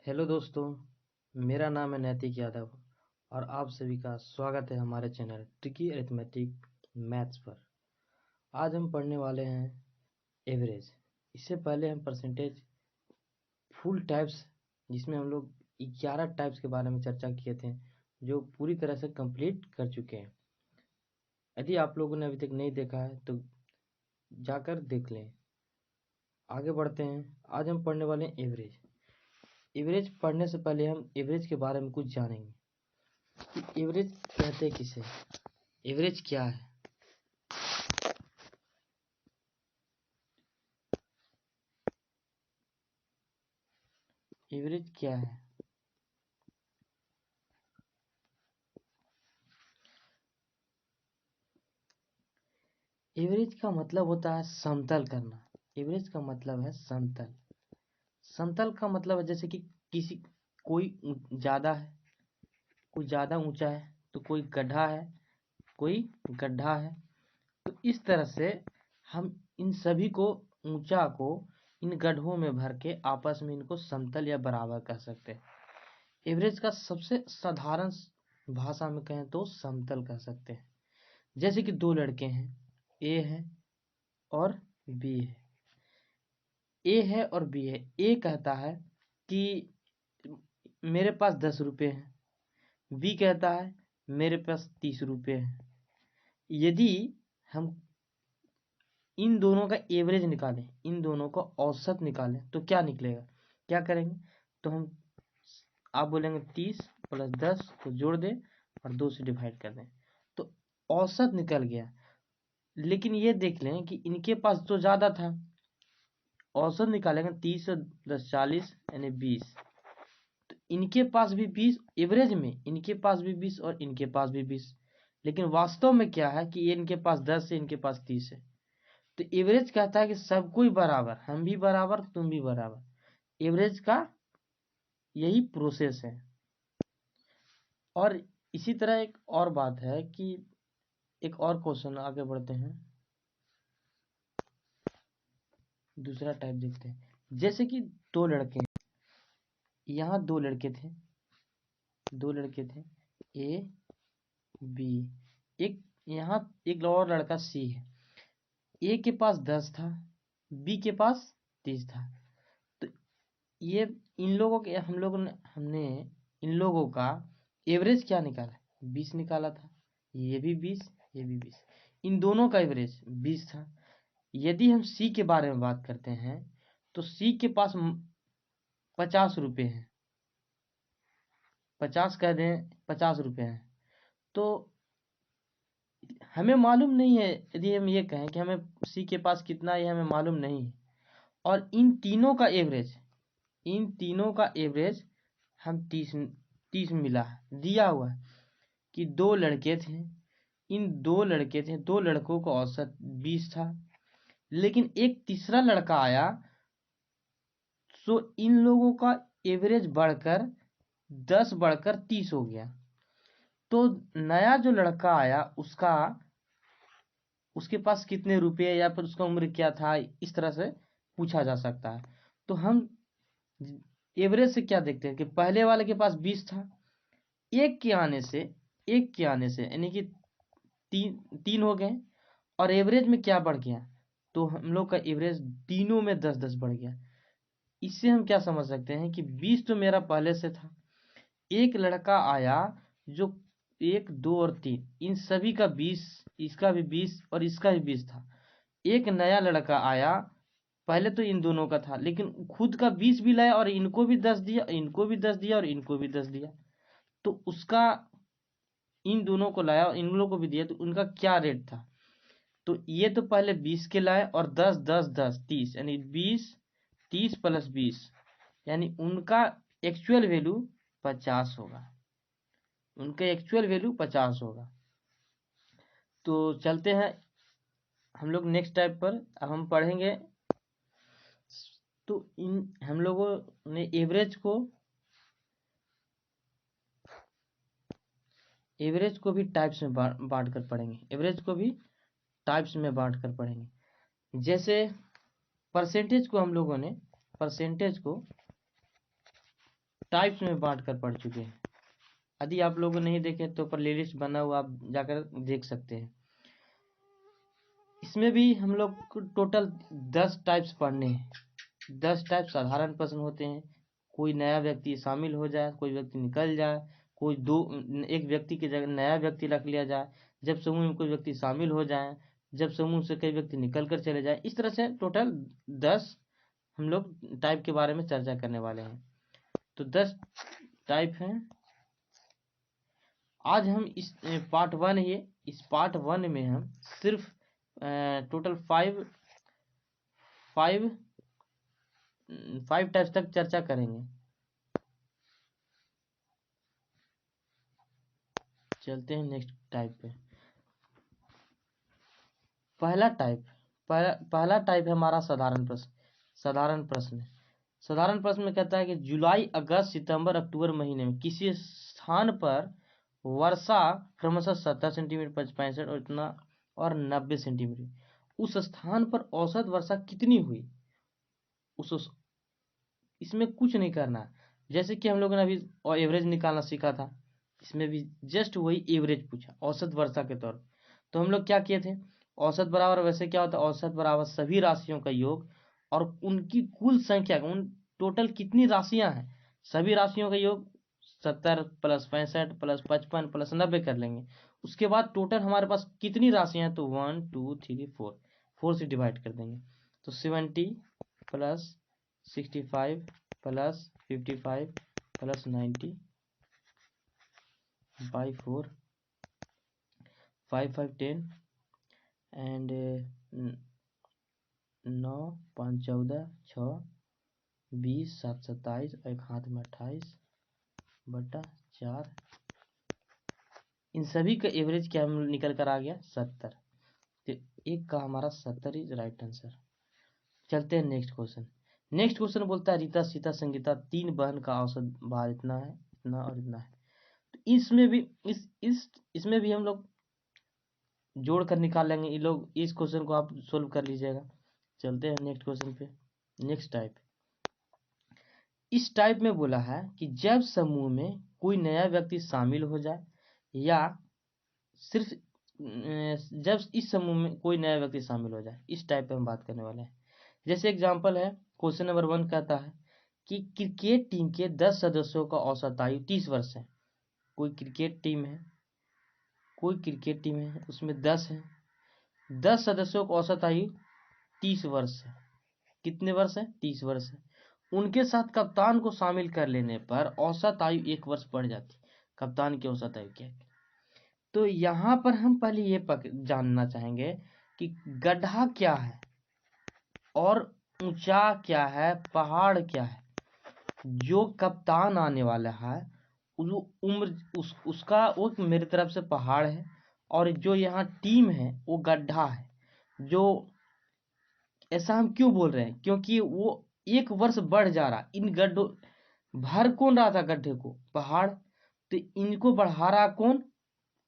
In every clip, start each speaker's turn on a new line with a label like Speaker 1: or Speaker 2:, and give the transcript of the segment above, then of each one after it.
Speaker 1: Hello दोस्तों, मेरा नाम है नैतिक यादव और आप सभी का स्वागत है हमारे चैनल ट्रिकी अरिथमेटिक मैथ्स पर। आज हम पढ़ने वाले हैं एवरेज। इससे पहले हम परसेंटेज फुल टाइप्स, जिसमें हम लोग 11 टाइप्स के बारे में चर्चा किए थे, जो पूरी तरह से कंप्लीट कर चुके हैं। यदि आप लोगों ने अभी तक नहीं देखा है तो जाकर देख लें। आगे बढ़ते हैं। आज हम पढ़ने वाले हैं एवरेज। एवरेज पढ़ने से पहले हम एवरेज के बारे में कुछ जानेंगे कि एवरेज कहते किसे, एवरेज क्या है। एवरेज क्या है? एवरेज का मतलब होता है समतल करना। एवरेज का मतलब है समतल। समतल का मतलब है जैसे कि किसी कोई ज्यादा है, कोई ज्यादा ऊंचा है, तो कोई गड्ढा है, कोई गड्ढा है। तो इस तरह से हम इन सभी को, ऊंचा को इन गड्ढों में भर के आपस में इनको समतल या बराबर कर सकते हैं। एवरेज का सबसे साधारण भाषा में कहें तो समतल कह सकते हैं। जैसे कि दो लड़के हैं, ए है और बी है। ए है और बी है। ए कहता है कि मेरे पास 10 रुपये हैं। बी कहता है मेरे पास 30 रुपये हैं। यदि हम इन दोनों का एवरेज निकालें, इन दोनों का औसत निकालें, तो क्या निकलेगा? क्या करेंगे? तो आप बोलेंगे 30 + 10 को जोड़ दें और 2 से डिवाइड कर दें, तो औसत निकल गया। लेकिन ये देख लें कि इनके पास तो ज्यादा था। औसत निकालेंगे 30 और 10 40 यानी 20। तो इनके पास भी 20, एवरेज में इनके पास भी 20 और इनके पास भी 20। लेकिन वास्तव में क्या है कि इनके पास 10 है, इनके पास 30 है। तो एवरेज कहता है कि सब कोई बराबर, हम भी बराबर, तुम भी बराबर। एवरेज का यही प्रोसेस है। और इसी तरह एक और बात है कि एक और क्वेश्चन, आगे बढ़ते हैं, दूसरा टाइप देखते हैं। जैसे कि दो लड़के हैं, यहाँ दो लड़के थे, ए बी। एक यहाँ एक और लड़का सी है। ए के पास 10 था, बी के पास 30 था। तो ये इन लोगों के हमने इन लोगों का एवरेज क्या निकाला? 20 निकाला था। ये भी 20, ये भी 20। इन दोनों का एवरेज 20 था। यदि हम सी के बारे में बात करते हैं तो सी के पास 50 रुपये हैं। 50 कह दें, 50 रुपये हैं। तो हमें मालूम नहीं है, यदि हम ये कहें कि हमें सी के पास कितना है, हमें मालूम नहीं है। और इन तीनों का एवरेज हम 30 मिला है, दिया हुआ है कि दो लड़के थे। दो लड़कों का औसत 20 था। लेकिन एक तीसरा लड़का आया, सो इन लोगों का एवरेज बढ़कर 10 बढ़कर 30 हो गया। तो नया जो लड़का आया, उसके पास कितने रुपए या फिर उसका उम्र क्या था, इस तरह से पूछा जा सकता है। तो हम एवरेज से क्या देखते हैं कि पहले वाले के पास 20 था, एक के आने से यानी कि तीन हो गए, और एवरेज में क्या बढ़ गया? तो हम लोग का एवरेज तीनों में 10-10 बढ़ गया। इससे हम क्या समझ सकते हैं कि 20 तो मेरा पहले से था। एक लड़का आया जो 1 2 और 3, इन सभी का 20, इसका भी 20 और इसका भी 20 था। एक नया लड़का आया, पहले तो इन दोनों का था, लेकिन खुद का 20 भी लाया और इनको भी 10 दिया, इनको भी 10 दिया और इनको भी 10 दिया। तो उसका इन दोनों को लाया और इन लोगों को भी दिया, तो उनका क्या रेट था? तो ये तो पहले 20 के लाए और 10 10 10 30, यानी 20 30 + 20, यानी उनका एक्चुअल वैल्यू 50 होगा। तो चलते हैं हम लोग नेक्स्ट टाइप पर। अब हम पढ़ेंगे। तो इन हम लोगों ने एवरेज को भी टाइप्स में बांट कर पढ़ेंगे। जैसे परसेंटेज को टाइप्स में बांट कर पढ़ चुके हैं। यदि आप लोगों ने नहीं देखे तो प्लेलिस्ट बना हुआ, आप जाकर देख सकते हैं। इसमें भी हम लोग को टोटल 10 टाइप्स पढ़ने हैं। 10 टाइप साधारण प्रश्न होते हैं। कोई नया व्यक्ति शामिल हो जाए, कोई व्यक्ति निकल जाए, कोई दो एक व्यक्ति की जगह नया व्यक्ति रख लिया जाए, जब समूह में कोई व्यक्ति शामिल हो जाए, जब समूह से कई व्यक्ति निकल कर चले जाए। इस तरह से टोटल 10 हम लोग टाइप के बारे में चर्चा करने वाले हैं। तो 10 टाइप हैं। आज हम इस पार्ट 1 है, इस पार्ट 1 में हम सिर्फ टोटल 5 टाइप्स तक चर्चा करेंगे। चलते हैं नेक्स्ट टाइप पे। पहला टाइप है हमारा साधारण प्रश्न। साधारण प्रश्न में कहता है कि जुलाई, अगस्त, सितंबर, अक्टूबर महीने में किसी स्थान पर वर्षा क्रमशः 70 सेंटीमीटर, 65 और इतना और 90 सेंटीमीटर, उस स्थान पर औसत वर्षा कितनी हुई। इसमें कुछ नहीं करना है। जैसे कि हम लोगों ने अभी एवरेज निकालना सीखा था, इसमें भी जस्ट वही एवरेज पूछा औसत वर्षा के तौर। तो हम लोग क्या किए थे, औसत बराबर, वैसे क्या होता है, औसत बराबर सभी राशियों का योग और उनकी कुल संख्या, उन टोटल कितनी राशियां हैं, सभी राशियों का योग 70 प्लस 65 प्लस 55 प्लस 90 कर लेंगे। उसके बाद टोटल हमारे पास कितनी राशियां हैं, तो 1 2 3 4 से डिवाइड कर देंगे। तो 70 plus 65 plus 55 plus 90 by 4, 5 5 10 and 9 5 14 6 20 7 27, एक हाथ में 28 बटा 4। इन सभी का एवरेज क्या निकल कर आ गया, 70। तो एक का हमारा 70 इज राइट आंसर। चलते हैं नेक्स्ट क्वेश्चन। नेक्स्ट क्वेश्चन बोलता है रीता, सीता, संगीता 3 बहन का औसत भार इतना है, इतना और इतना है। तो इसमें भी इसमें भी हम लोग जोड़ कर निकाल लेंगे। ये लोग इस क्वेश्चन को आप सोल्व कर लीजिएगा। चलते हैं नेक्स्ट क्वेश्चन पे। नेक्स्ट टाइप, इस टाइप में बोला है कि जब समूह में कोई नया व्यक्ति शामिल हो जाए या सिर्फ जब इस समूह में कोई नया व्यक्ति शामिल हो जाए, इस टाइप पे हम बात करने वाले हैं। जैसे एग्जांपल है, क्वेश्चन नंबर 1 कहता है कि क्रिकेट टीम के 10 सदस्यों का औसत आयु 30 वर्ष है। कोई क्रिकेट टीम है, उसमें 10 है, 10 सदस्यों का औसत आयु 30 वर्ष है। कितने वर्ष है, 30 वर्ष है। उनके साथ कप्तान को शामिल कर लेने पर औसत आयु 1 वर्ष बढ़ जाती। कप्तान की औसत आयु क्या है। तो यहाँ पर हम पहले ये जानना चाहेंगे कि गड्ढा क्या है और ऊंचा क्या है, पहाड़ क्या है। जो कप्तान आने वाला है वो उम्र उसका वो मेरी तरफ से पहाड़ है, और जो यहाँ टीम है वो गड्ढा है। जो ऐसा हम क्यों बोल रहे हैं, क्योंकि वो 1 वर्ष बढ़ जा रहा। इन गड्ढों भर कौन रहा था गड्ढे को, पहाड़। तो इनको बढ़ा रहा कौन,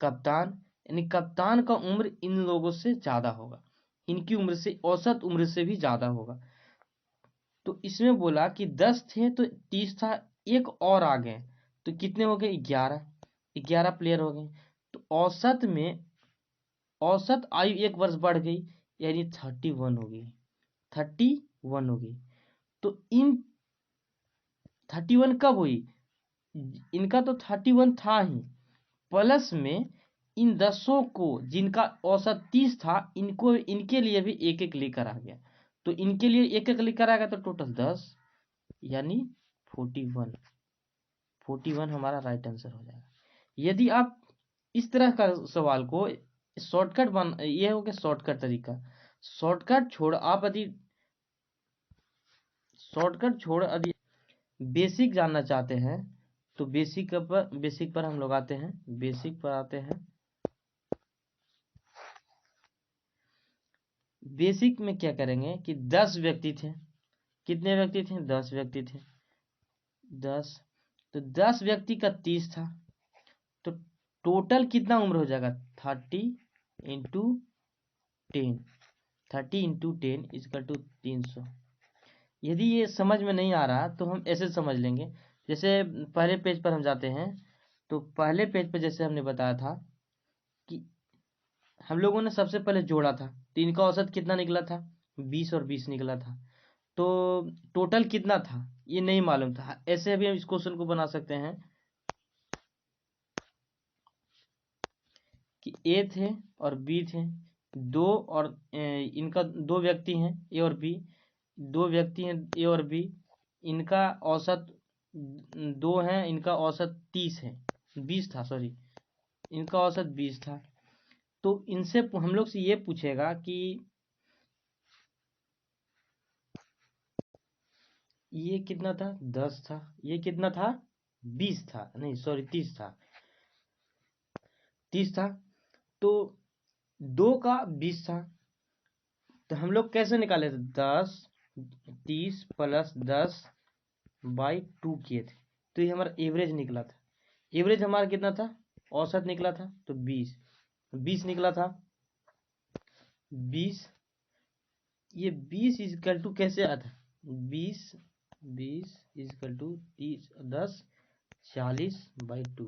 Speaker 1: कप्तान। यानी कप्तान का उम्र इन लोगों से ज्यादा होगा, इनकी उम्र से, औसत उम्र से भी ज्यादा होगा। तो इसमें बोला कि 10 थे तो 30 था, एक और आ गए तो कितने हो गए, 11 प्लेयर हो गए। तो औसत आयु 1 वर्ष बढ़ गई, यानी 31 हो गई, 31 हो गई। तो इन 31 कब हुई, इनका तो 31 था ही, प्लस में इन 10 को जिनका औसत 30 था, इनको इनके लिए भी एक एक लेकर आ गया। तो इनके लिए एक एक लेकर आ गया, तो टोटल 10 यानी 41 हमारा राइट आंसर हो जाएगा। यदि आप इस तरह का सवाल को शॉर्टकट ये हो गया शॉर्टकट तरीका। शॉर्टकट छोड़ यदि बेसिक जानना चाहते हैं तो बेसिक पर हम लोग आते हैं। बेसिक में क्या करेंगे कि 10 व्यक्ति थे। कितने व्यक्ति थे, 10 व्यक्ति थे। 10 तो 10 व्यक्ति का 30 था, तो टोटल कितना उम्र हो जाएगा, 30 इंटू 10, 30 इंटू 10 इजकल टू 300। यदि ये समझ में नहीं आ रहा तो हम ऐसे समझ लेंगे, जैसे पहले पेज पर हम जाते हैं, तो पहले पेज पर जैसे हमने बताया था कि हम लोगों ने सबसे पहले जोड़ा था, तो इनका औसत कितना निकला था, 20 और 20 निकला था। तो टोटल कितना था ये नहीं मालूम था। ऐसे भी हम इस क्वेश्चन को बना सकते हैं कि ए थे और बी थे, दो और इनका दो व्यक्ति हैं ए और बी, दो व्यक्ति हैं ए और बी, इनका औसत 2 है, इनका औसत 30 है, 20 था सॉरी, इनका औसत 20 था। तो इनसे हम लोग से ये पूछेगा कि ये कितना था, 10 था, ये कितना था, 20 था, नहीं सॉरी 30 था, 30 था। तो 2 का 20 था, तो हम लोग कैसे निकाले थे, 10 30 प्लस 10 बाई 2 किए थे, तो ये हमारा एवरेज निकला था। एवरेज हमारा कितना था, औसत निकला था, तो 20 निकला था, 20। ये 20 इजकल टू कैसे आता, 20 20 इजकल टू 30 10 40 बाई 2।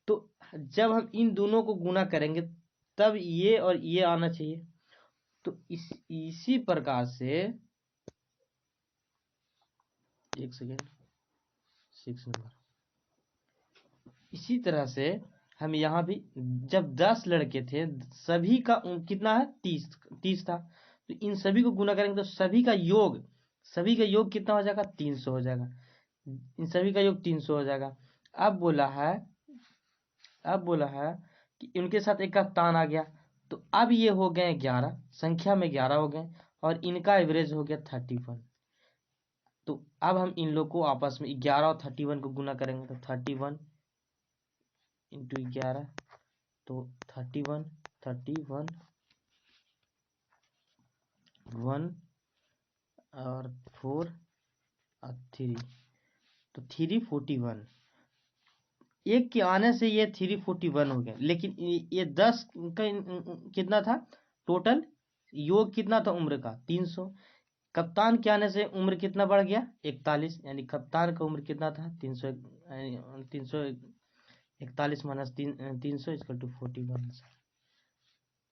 Speaker 1: तो जब हम इन दोनों को गुना करेंगे तब ये और ये आना चाहिए। तो इसी प्रकार से, एक सेकेंड, 6 नंबर, इसी तरह से हम यहाँ भी जब 10 लड़के थे, सभी का कितना है, 30 था, तो इन सभी को गुना करेंगे तो सभी का योग कितना हो जाएगा, 300 हो जाएगा। इन सभी का योग 300 हो जाएगा। अब बोला है कि इनके साथ एक का तान आ गया, तो अब ये हो गए 11, संख्या में 11 हो गए, और इनका एवरेज हो गया 31। तो अब हम इन लोग को आपस में 11 और 31 को गुना करेंगे, तो 31 इंटू 11, तो 31 31 1 और 4 और 3, तो 341। एक के आने से ये 341 हो गया, लेकिन ये 10 का कितना था टोटल योग, कितना था उम्र का, 300। कप्तान के आने से उम्र कितना बढ़ गया, 41, यानी कप्तान का उम्र कितना था, 300, 341 माइनस 300 इक्वल टू 41।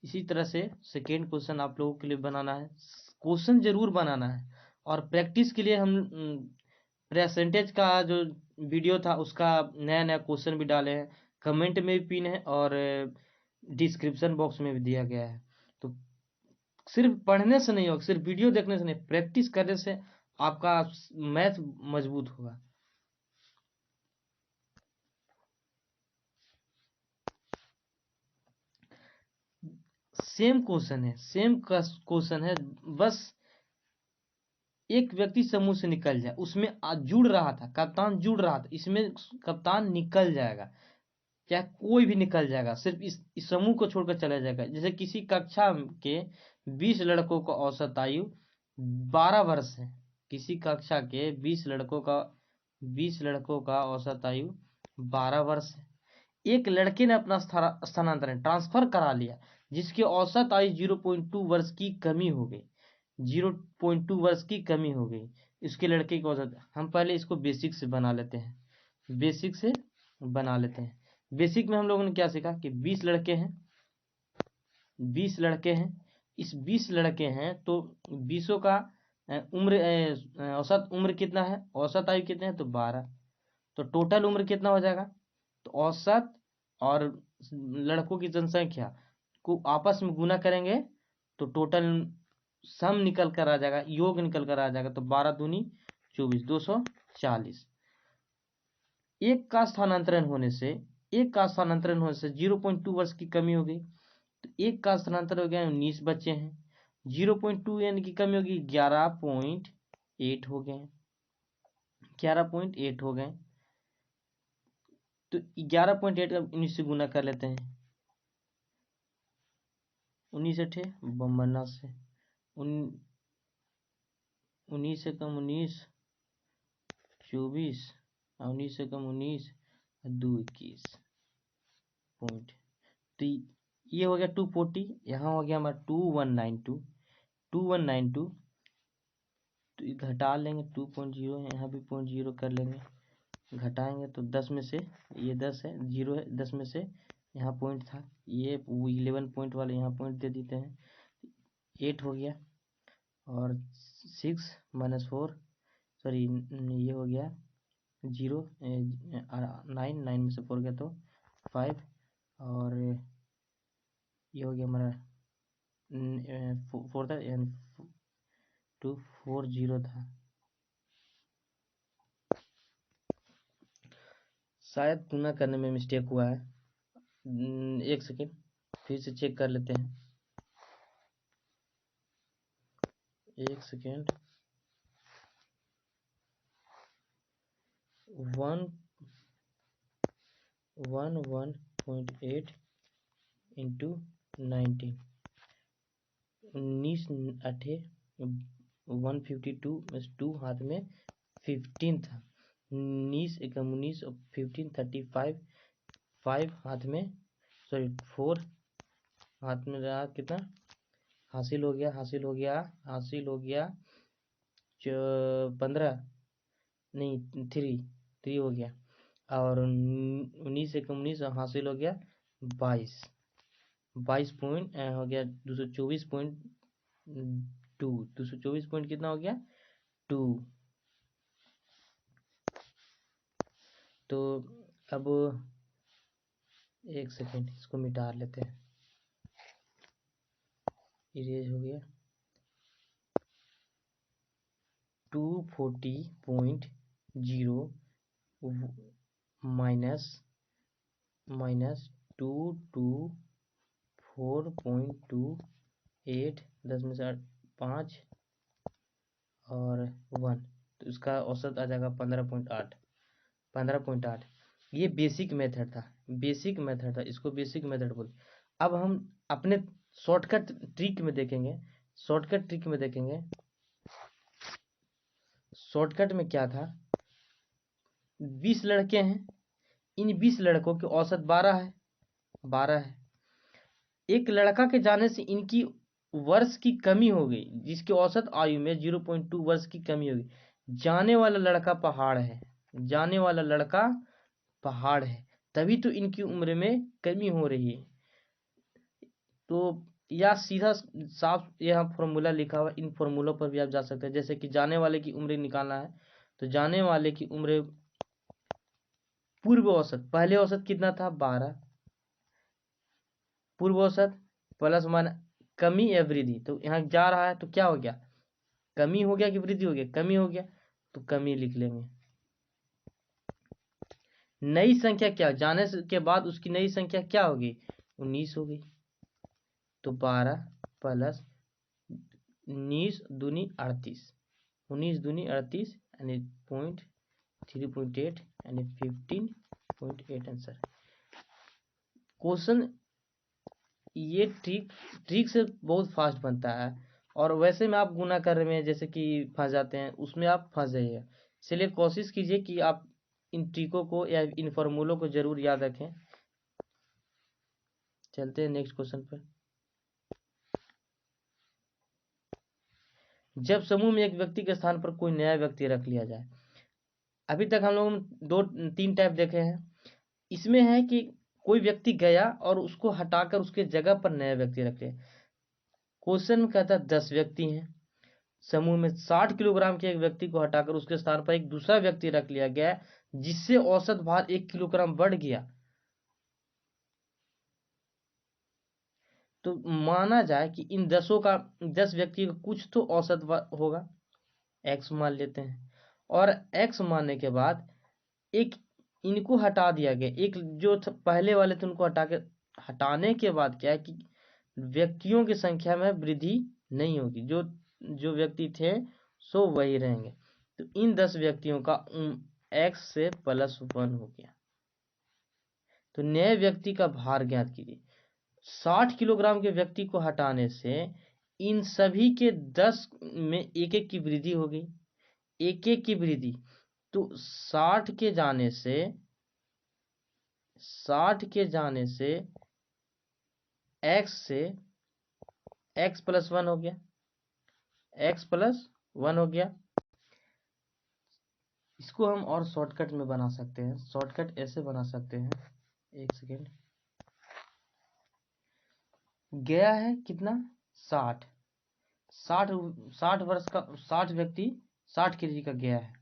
Speaker 1: इसी तरह से सेकेंड क्वेश्चन आप लोगों के लिए बनाना है, क्वेश्चन जरूर बनाना है, और प्रैक्टिस के लिए हम परसेंटेज का जो वीडियो था उसका नया नया क्वेश्चन भी डाले हैं, कमेंट में भी पिन है और डिस्क्रिप्शन बॉक्स में भी दिया गया है। तो सिर्फ पढ़ने से नहीं होगा, सिर्फ वीडियो देखने से नहीं, प्रैक्टिस करने से आपका मैथ मजबूत होगा। सेम क्वेश्चन है, बस एक व्यक्ति समूह से निकल जाए, उसमें जुड़ रहा था, कप्तान जुड़ रहा था, इसमें कप्तान निकल जाएगा, चाहे कोई भी निकल जाएगा, सिर्फ इस समूह को छोड़कर चला जाएगा। जैसे किसी कक्षा के 20 लड़कों का औसत आयु 12 वर्ष है, किसी कक्षा के 20 लड़कों का औसत आयु 12 वर्ष है। एक लड़के ने अपना स्थानांतरण ट्रांसफर करा लिया, जिसके औसत आयु 0.2 वर्ष की कमी हो गई, 0.2 वर्ष की कमी हो गई इसके लड़के की औसत। हम पहले इसको बेसिक से बना लेते हैं, बेसिक में हम लोगों ने क्या सीखा कि 20 लड़के हैं, 20 लड़के हैं, इस 20 लड़के हैं तो 20 का उम्र औसत उम्र कितना है, औसत आयु कितने हैं, तो 12। तो टोटल उम्र कितना हो जाएगा, तो औसत और लड़कों की जनसंख्या को आपस में गुना करेंगे तो टोटल सम निकल कर आ जाएगा, योग निकल कर आ जाएगा, तो 12 दूनी 24, 240। एक का स्थानांतरण होने से 0.2 वर्ष की कमी हो गई, तो एक का स्थानांतरण हो गया 19 बच्चे हैं, 0.2 यानी की कमी होगी 11.8 हो गए, 11.8 हो गए। तो 11.8 का 19 से गुना कर लेते हैं, 19 अठे बम्बन्ना से 19 से कम 19 24, 19 से कम 19 2 21 पॉइंट। तो ये हो गया 240, यहाँ हो गया हमारा 2192, तो घटा लेंगे 2.0 यहाँ भी 0.0 कर लेंगे, घटाएंगे तो 10 में से ये 10 है, 0 है, 10 में से यहाँ पॉइंट था, ये 11 पॉइंट वाले यहाँ पॉइंट दे देते हैं, 8 हो गया। और 6 माइनस 4, सॉरी ये हो गया 0, 9 में से 4 गया तो 5, और ये हो गया हमारा 4 था, 240 था। शायद गुना करने में मिस्टेक हुआ है। एक सेकेंड फिर से चेक कर लेते हैं, एक सेकेंड। 111.8 इंटू 19, 19 8 152 में 2 हाथ में 15 था, 19 एकम 19 और 15 35, 5 हाथ में, सॉरी 4 हाथ में रहा, कितना हासिल हो गया, 15 नहीं 3 हो गया, और 19 एकम 19 हासिल हो गया 22 पॉइंट हो गया 224.2, 224 पॉइंट कितना हो गया 2। तो अब एक सेकेंड इसको मिटा लेते हैं, इरेज हो गया 240.0 माइनस 224.28, 10 में से 5 और 1, तो इसका औसत आ जाएगा 15.8। ये बेसिक मेथड था, इसको बेसिक मेथड बोल। अब हम अपने शॉर्टकट ट्रिक में देखेंगे, शॉर्टकट में क्या था, 20 लड़के हैं, इन 20 लड़कों की औसत 12 है। एक लड़का के जाने से इनकी वर्ष की कमी हो गई, जिसकी औसत आयु में 0.2 वर्ष की कमी होगी। जाने वाला लड़का पहाड़ है, तभी तो इनकी उम्र में कमी हो रही है। तो या सीधा साफ यहाँ फॉर्मूला लिखा हुआ, इन फॉर्मूलों पर भी आप जा सकते हैं। जैसे कि जाने वाले की उम्र निकालना है, तो जाने वाले की उम्र पूर्व औसत, पहले औसत कितना था 12, पूर्व औसत प्लस मान कमी या वृद्धि, तो यहाँ जा रहा है तो क्या हो गया, कमी हो गया कि वृद्धि हो गया, कमी हो गया, तो कमी लिख लेंगे। नई संख्या क्या, जाने के बाद उसकी नई संख्या क्या होगी, 19 हो गई। तो 12 प्लस 19 दूनी 38, 19 दूनी 38 यानी 3.8 यानी 15.8 आंसर। क्वेश्चन ये ट्रिक से बहुत फास्ट बनता है, और वैसे में आप गुना कर रहे हैं जैसे कि फंस जाते हैं, उसमें आप फंस जाइए। इसलिए कोशिश कीजिए कि आप इन ट्रिकों को या इन फॉर्मूलों को जरूर याद रखें। चलते हैं नेक्स्ट क्वेश्चन पर। जब समूह में एक व्यक्ति के स्थान पर कोई नया व्यक्ति रख लिया जाए, अभी तक हम लोग 2-3 टाइप देखे हैं। इसमें है कि कोई व्यक्ति गया और उसको हटाकर उसके जगह पर नया व्यक्ति रख लिया। क्वेश्चन में कहता है 10 व्यक्ति हैं, समूह में 60 किलोग्राम के एक व्यक्ति को हटाकर उसके स्थान पर एक दूसरा व्यक्ति रख लिया गया, जिससे औसत भार 1 किलोग्राम बढ़ गया। तो माना जाए कि इन 10 व्यक्ति का कुछ तो औसत होगा, x मान लेते हैं, और x मानने के बाद एक इनको हटा दिया गया, एक जो पहले वाले थे उनको हटाने के बाद क्या है कि व्यक्तियों की संख्या में वृद्धि नहीं होगी, जो व्यक्ति थे सो वही रहेंगे। तो इन 10 व्यक्तियों का x से +1 हो गया। तो नए व्यक्ति का भार ज्ञात कीजिए। 60 किलोग्राम के व्यक्ति को हटाने से इन सभी के 10 में एक एक की वृद्धि हो गई, एक एक की वृद्धि। तो 60 के जाने से x से x +1 हो गया, x +1 हो गया। इसको हम और शॉर्टकट में बना सकते हैं। शॉर्टकट ऐसे बना सकते हैं, एक सेकेंड। गया है कितना, 60। 60 वर्ष का 60 व्यक्ति 60 केजी का गया है।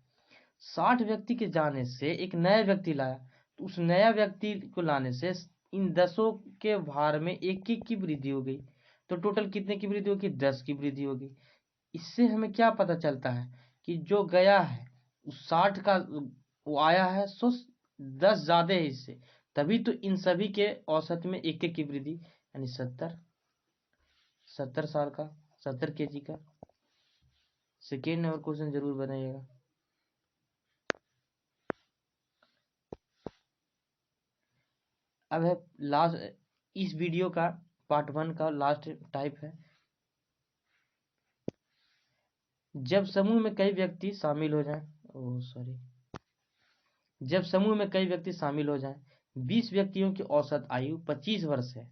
Speaker 1: 60 व्यक्ति के जाने से एक नया व्यक्ति लाया, तो उस नया व्यक्ति को लाने से इन 10 के भार में एक एक की वृद्धि हो गई, तो टोटल कितने की वृद्धि होगी, 10 की वृद्धि होगी। इससे हमें क्या पता चलता है कि जो गया है उस 60 का वो आया है, सो 10 ज्यादा है इससे, तभी तो इन सभी के औसत में एक एक की वृद्धि, यानी 70 साल का, 70 केजी का। सेकेंड नंबर क्वेश्चन जरूर बनाइएगा। अब है लास्ट, इस वीडियो का पार्ट 1 का लास्ट टाइप है। जब समूह में कई व्यक्ति शामिल हो जाएं, जब समूह में कई व्यक्ति शामिल हो जाएं, 20 व्यक्तियों की औसत आयु 25 वर्ष है,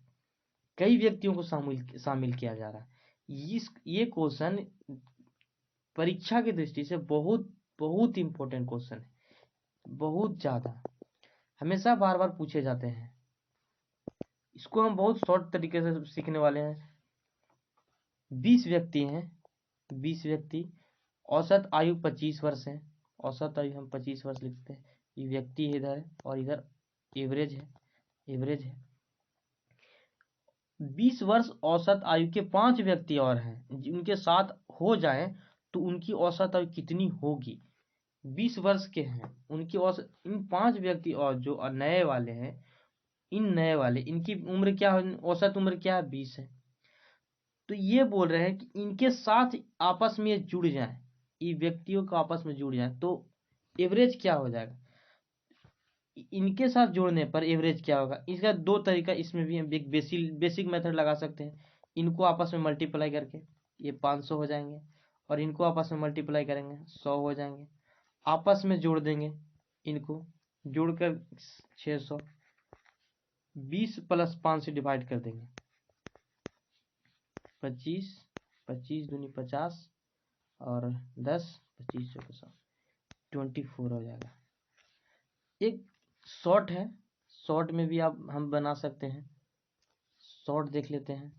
Speaker 1: कई व्यक्तियों को शामिल किया जा रहा है। ये क्वेश्चन परीक्षा की दृष्टि से बहुत बहुत इंपॉर्टेंट क्वेश्चन है, बहुत ज्यादा, हमेशा बार बार पूछे जाते हैं। इसको हम बहुत शॉर्ट तरीके से सीखने वाले हैं। 20 व्यक्ति हैं, 20 व्यक्ति, औसत आयु 25 वर्ष है। औसत आयु हम 25 वर्ष लिखते हैं, ये व्यक्ति इधर है और इधर एवरेज है, एवरेज है। 20 वर्ष औसत आयु के 5 व्यक्ति और हैं, जिनके साथ हो जाए तो उनकी औसत आयु कितनी होगी। 20 वर्ष के हैं, उनकी औसत, इन 5 व्यक्ति और जो नए वाले हैं, इन नए वाले, इनकी उम्र क्या है, औसत उम्र क्या है, 20 है। तो ये बोल रहे हैं कि इनके साथ आपस में जुड़ जाएं, ये व्यक्तियों को आपस में जुड़ जाएं तो एवरेज क्या हो जाएगा। इनके साथ जोड़ने पर एवरेज क्या होगा, इसका दो तरीका इसमें भी हम एक बेसिक मेथड लगा सकते हैं। इनको आपस में मल्टीप्लाई करके ये 500 हो जाएंगे, और इनको आपस में मल्टीप्लाई करेंगे 100 हो जाएंगे। आपस में जोड़ देंगे, इनको जोड़कर 600, 20 + 5 से डिवाइड कर देंगे, 25, 25 दूनी 50 और 10, 25 चौके 100, 24 हो जाएगा। एक शॉर्ट है, शॉर्ट में भी आप हम बना सकते हैं। शॉर्ट देख लेते हैं।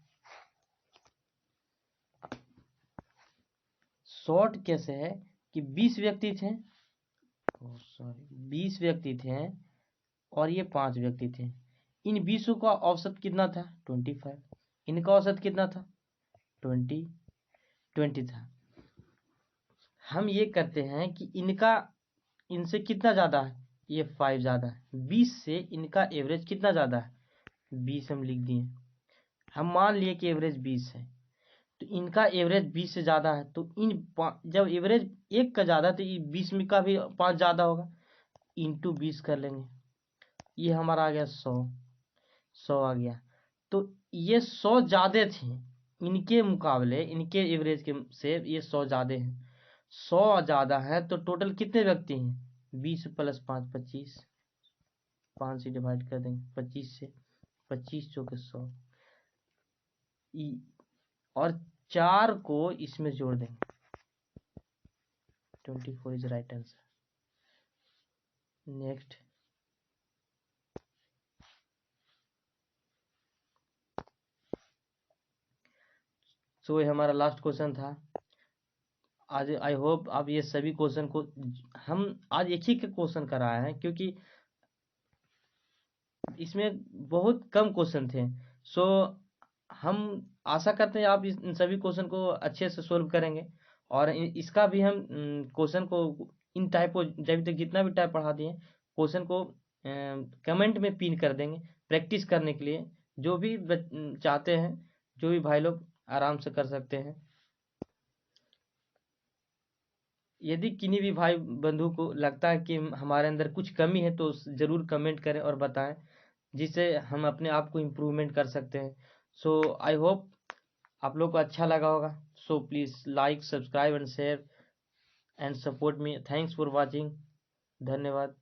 Speaker 1: शॉर्ट कैसे है कि 20 व्यक्ति थे, 20 व्यक्ति थे और ये 5 व्यक्ति थे। इन 20 का औसत कितना था, 25। इनका औसत कितना था, 20 था। हम ये करते हैं कि इनका इनसे कितना ज्यादा है, ये 5 ज्यादा है। 20 से इनका एवरेज कितना ज्यादा है, 20 हम लिख दिए। हम मान लिए कि एवरेज 20 है, तो इनका एवरेज 20 से ज्यादा है, तो जब एवरेज 1 का ज्यादा तो 20 में का भी 5 ज्यादा होगा, इंटू 20 कर लेंगे। ये हमारा आ गया 100 आ गया। तो ये 100 ज्यादा थे इनके मुकाबले, इनके एवरेज के से ये 100 ज्यादा हैं। 100 ज्यादा है तो टोटल कितने व्यक्ति हैं, 20 + 5 25, 5 से डिवाइड कर देंगे 25 से, 25 चौके 100 और 4 को इसमें जोड़ देंगे, 24 इज राइट आंसर। नेक्स्ट, सो ये हमारा लास्ट क्वेश्चन था आज। आई होप आप ये सभी क्वेश्चन को, हम आज एक ही के क्वेश्चन कराए हैं क्योंकि इसमें बहुत कम क्वेश्चन थे। सो हम आशा करते हैं आप इन सभी क्वेश्चन को अच्छे से सोल्व करेंगे, और इसका भी हम क्वेश्चन को इन टाइप को जब तक जितना भी टाइप पढ़ा दिए क्वेश्चन को कमेंट में पिन कर देंगे प्रैक्टिस करने के लिए। जो भी चाहते हैं, जो भी भाई लोग आराम से कर सकते हैं। यदि किन्हीं भी भाई बंधु को लगता है कि हमारे अंदर कुछ कमी है तो ज़रूर कमेंट करें और बताएं, जिससे हम अपने आप को इम्प्रूवमेंट कर सकते हैं। सो आई होप आप लोग को अच्छा लगा होगा। So please like, subscribe and share and support me. Thanks for watching. धन्यवाद।